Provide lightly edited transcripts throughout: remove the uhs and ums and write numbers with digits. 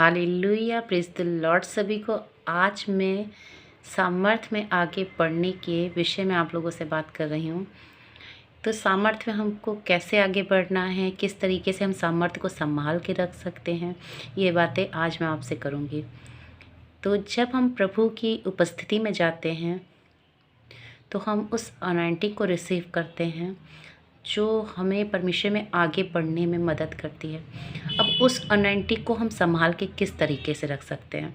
Hallelujah, praise the Lord. सभी को आज मैं सामर्थ्य में आगे बढ़ने के विषय में आप लोगों से बात कर रही हूँ। तो सामर्थ्य में हमको कैसे आगे बढ़ना है, किस तरीके से हम सामर्थ्य को संभाल के रख सकते हैं, ये बातें आज मैं आपसे करूँगी। तो जब हम प्रभु की उपस्थिति में जाते हैं तो हम उस अनॉइंटिंग को रिसीव करते हैं जो हमें परमेश्वर में आगे बढ़ने में मदद करती है। अब उस अनॉइंटिंग को हम संभाल के किस तरीके से रख सकते हैं?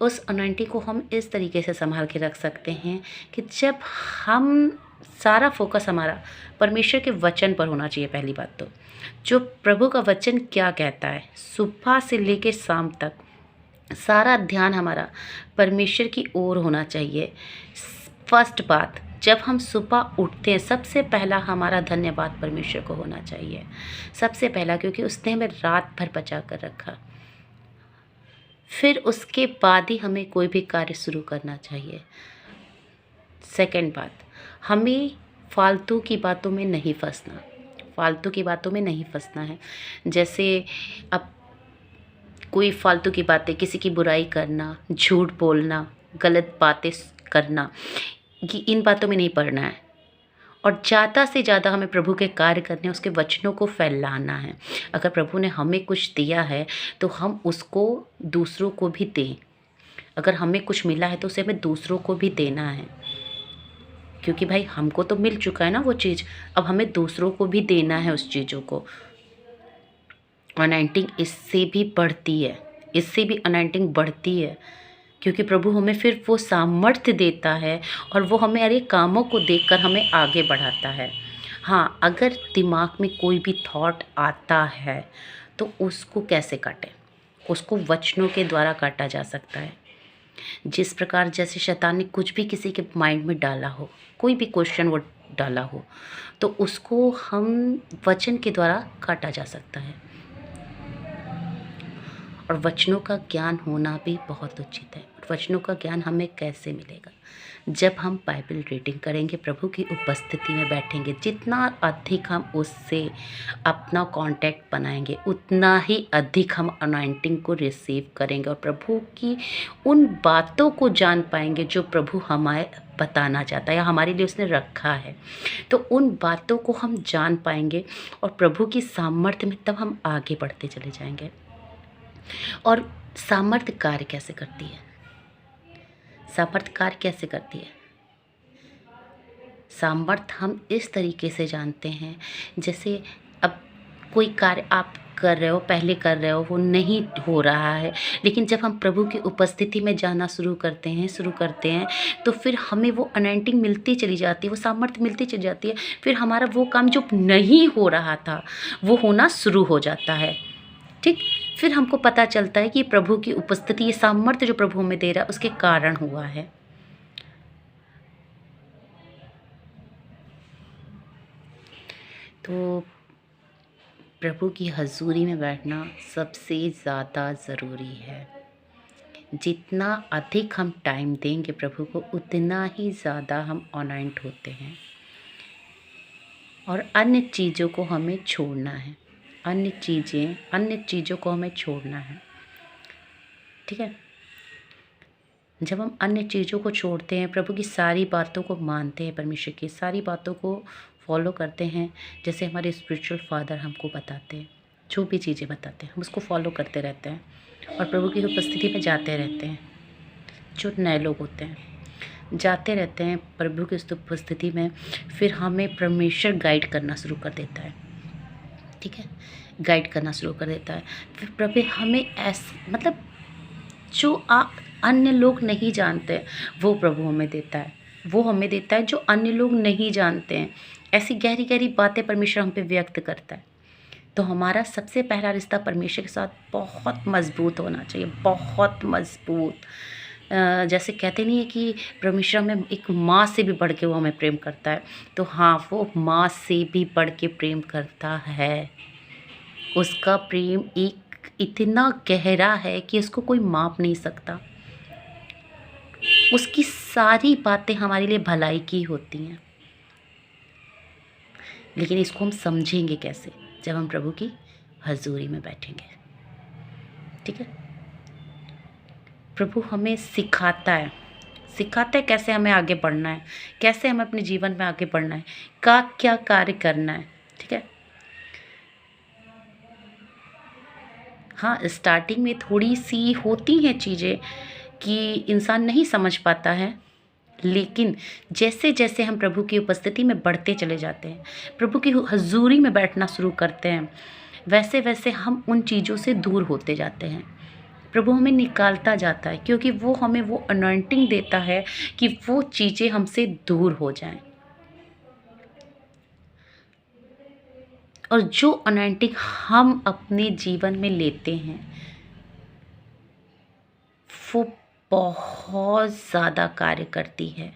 उस अनॉइंटिंग को हम इस तरीके से संभाल के रख सकते हैं कि जब हम सारा फोकस हमारा परमेश्वर के वचन पर होना चाहिए। पहली बात तो जो प्रभु का वचन क्या कहता है, सुबह से लेकर शाम तक सारा ध्यान हमारा परमेश्वर की ओर होना चाहिए। फर्स्ट बात, जब हम सुबह उठते हैं सबसे पहला हमारा धन्यवाद परमेश्वर को होना चाहिए, सबसे पहला, क्योंकि उसने हमें रात भर बचा कर रखा। फिर उसके बाद ही हमें कोई भी कार्य शुरू करना चाहिए। सेकंड बात, हमें फालतू की बातों में नहीं फंसना, फालतू की बातों में नहीं फंसना है। जैसे अब कोई फालतू की बातें, किसी की बुराई करना, झूठ बोलना, गलत बातें करना, कि इन बातों में नहीं पड़ना है। और ज़्यादा से ज़्यादा हमें प्रभु के कार्य करने, उसके वचनों को फैलाना है। अगर प्रभु ने हमें कुछ दिया है तो हम उसको दूसरों को भी दें। अगर हमें कुछ मिला है तो उसे हमें दूसरों को भी देना है, क्योंकि भाई हमको तो मिल चुका है ना वो चीज़, अब हमें दूसरों को भी देना है उस चीज़ों को। अनॉइंटिंग इससे भी बढ़ती है, इससे भी अनॉइंटिंग बढ़ती है, क्योंकि प्रभु हमें फिर वो सामर्थ्य देता है और वो हमें अरे कामों को देखकर हमें आगे बढ़ाता है। हाँ, अगर दिमाग में कोई भी थॉट आता है तो उसको कैसे काटें? उसको वचनों के द्वारा काटा जा सकता है। जिस प्रकार जैसे शैतान ने कुछ भी किसी के माइंड में डाला हो, कोई भी क्वेश्चन वो डाला हो, तो उसको हम वचन के द्वारा काटा जा सकता है। और वचनों का ज्ञान होना भी बहुत उचित है। वचनों का ज्ञान हमें कैसे मिलेगा? जब हम बाइबल रीडिंग करेंगे, प्रभु की उपस्थिति में बैठेंगे, जितना अधिक हम उससे अपना कांटेक्ट बनाएंगे उतना ही अधिक हम अनॉइंटिंग को रिसीव करेंगे और प्रभु की उन बातों को जान पाएंगे जो प्रभु हमें बताना चाहता है या हमारे लिए उसने रखा है। तो उन बातों को हम जान पाएंगे और प्रभु की सामर्थ्य में तब हम आगे बढ़ते चले जाएंगे। और सामर्थ्य कार्य कैसे करती है? सामर्थ्य कार्य कैसे करती है? सामर्थ्य हम इस तरीके से जानते हैं, जैसे अब कोई कार्य आप कर रहे हो, पहले कर रहे हो, वो नहीं हो रहा है, लेकिन जब हम प्रभु की उपस्थिति में जाना शुरू करते हैं तो फिर हमें वो अनॉइंटिंग मिलती चली जाती है, वो सामर्थ्य मिलती चली जाती है। फिर हमारा वो काम जो नहीं हो रहा था वो होना शुरू हो जाता है। ठीक, फिर हमको पता चलता है कि प्रभु की उपस्थिति, ये सामर्थ्य जो प्रभु हमें दे रहा है उसके कारण हुआ है। तो प्रभु की हजूरी में बैठना सबसे ज़्यादा ज़रूरी है। जितना अधिक हम टाइम देंगे प्रभु को, उतना ही ज़्यादा हम अनॉइंट होते हैं। और अन्य चीज़ों को हमें छोड़ना है, अन्य चीज़ों को हमें छोड़ना है। ठीक है, जब हम अन्य चीज़ों को छोड़ते हैं, प्रभु की सारी बातों को मानते हैं, परमेश्वर की सारी बातों को फॉलो करते हैं, जैसे हमारे स्पिरिचुअल फादर हमको बताते हैं, जो भी चीज़ें बताते हैं हम उसको फॉलो करते रहते हैं और प्रभु की उपस्थिति में जाते रहते हैं। जो नए लोग होते हैं जाते रहते हैं प्रभु की उपस्थिति में, फिर हमें परमेश्वर गाइड करना शुरू कर देता है। ठीक है, गाइड करना शुरू कर देता है। फिर प्रभु हमें मतलब जो अन्य लोग नहीं जानते वो प्रभु हमें देता है, वो हमें देता है जो अन्य लोग नहीं जानते हैं। ऐसी गहरी गहरी बातें परमेश्वर हम पे व्यक्त करता है। तो हमारा सबसे पहला रिश्ता परमेश्वर के साथ बहुत मजबूत होना चाहिए, बहुत मजबूत। जैसे कहते नहीं है कि परमेश्वर हमें एक माँ से भी बढ़ के वो हमें प्रेम करता है, तो हाँ, वो माँ से भी बढ़ के प्रेम करता है। उसका प्रेम एक इतना गहरा है कि उसको कोई माप नहीं सकता। उसकी सारी बातें हमारे लिए भलाई की होती हैं, लेकिन इसको हम समझेंगे कैसे? जब हम प्रभु की हजूरी में बैठेंगे। ठीक है, प्रभु हमें सिखाता है कैसे हमें आगे बढ़ना है, कैसे हमें अपने जीवन में आगे बढ़ना है, क्या कार्य करना है। ठीक है। हाँ, स्टार्टिंग में थोड़ी सी होती हैं चीज़ें कि इंसान नहीं समझ पाता है, लेकिन जैसे जैसे हम प्रभु की उपस्थिति में बढ़ते चले जाते हैं, प्रभु की हजूरी में बैठना शुरू करते हैं, वैसे वैसे हम उन चीज़ों से दूर होते जाते हैं। प्रभु हमें निकालता जाता है, क्योंकि वो हमें वो अनॉइंटिंग देता है कि वो चीज़ें हमसे दूर हो जाएं। और जो अनॉइंटिंग हम अपने जीवन में लेते हैं वो बहुत ज़्यादा कार्य करती है।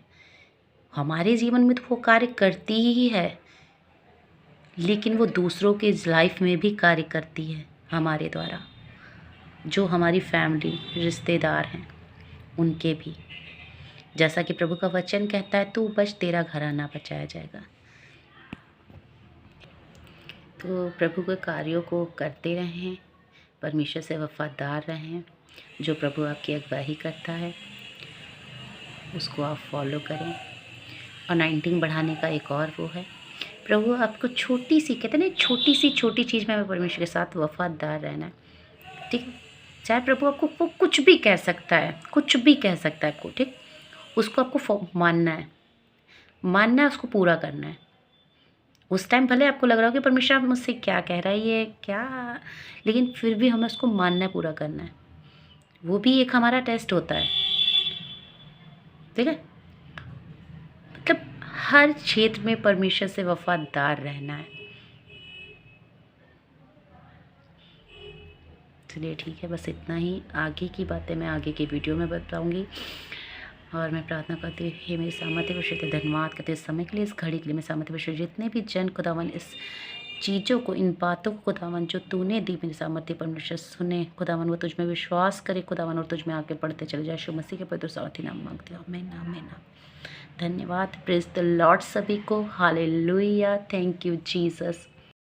हमारे जीवन में तो वो कार्य करती ही है, लेकिन वो दूसरों के लाइफ में भी कार्य करती है हमारे द्वारा, जो हमारी फैमिली रिश्तेदार हैं उनके भी। जैसा कि प्रभु का वचन कहता है, तू बच तेरा घराना बचाया जाएगा। तो प्रभु के कार्यों को करते रहें, परमेश्वर से वफादार रहें। जो प्रभु आपकी अगुवाई करता है उसको आप फॉलो करें। अनॉइंटिंग बढ़ाने का एक और वो है, प्रभु आपको छोटी सी, कहते हैं ना, छोटी चीज़ में हमें परमेश्वर के साथ वफादार रहना है। ठीक है। चाहे प्रभु आपको वो कुछ भी कह सकता है, आपको, ठीक, उसको आपको मानना है, उसको पूरा करना है। उस टाइम भले आपको लग रहा हो कि परमेश्वर मुझसे क्या कह रहा है, ये क्या, लेकिन फिर भी हमें उसको मानना है, पूरा करना है। वो भी एक हमारा टेस्ट होता है। ठीक है। मतलब हर क्षेत्र में परमेश्वर से वफादार रहना है। चलिए ठीक है, बस इतना ही। आगे की बातें मैं आगे की वीडियो में बताऊंगी। और मैं प्रार्थना करती हूँ, हे मेरे सामर्थ्य परमेश्वर, धन्यवाद करते इस समय के लिए, इस घड़ी के लिए। मेरे सामर्थ्य परमेश्वर, जितने भी जन खुदावन इस चीज़ों को, इन बातों को खुदावन जो तूने दी मेरे सामर्थ्य परमेश्वर सुने खुदावन, वो तुझ में विश्वास करे खुदावन, और तुझ में आगे बढ़ते चले जाए। यीशु मसीह के पवित्र साथी नाम मांगते हो, आमीन आमीन। धन्यवाद। प्रेज द लॉर्ड सभी को। हालेलुया। Thank you Jesus.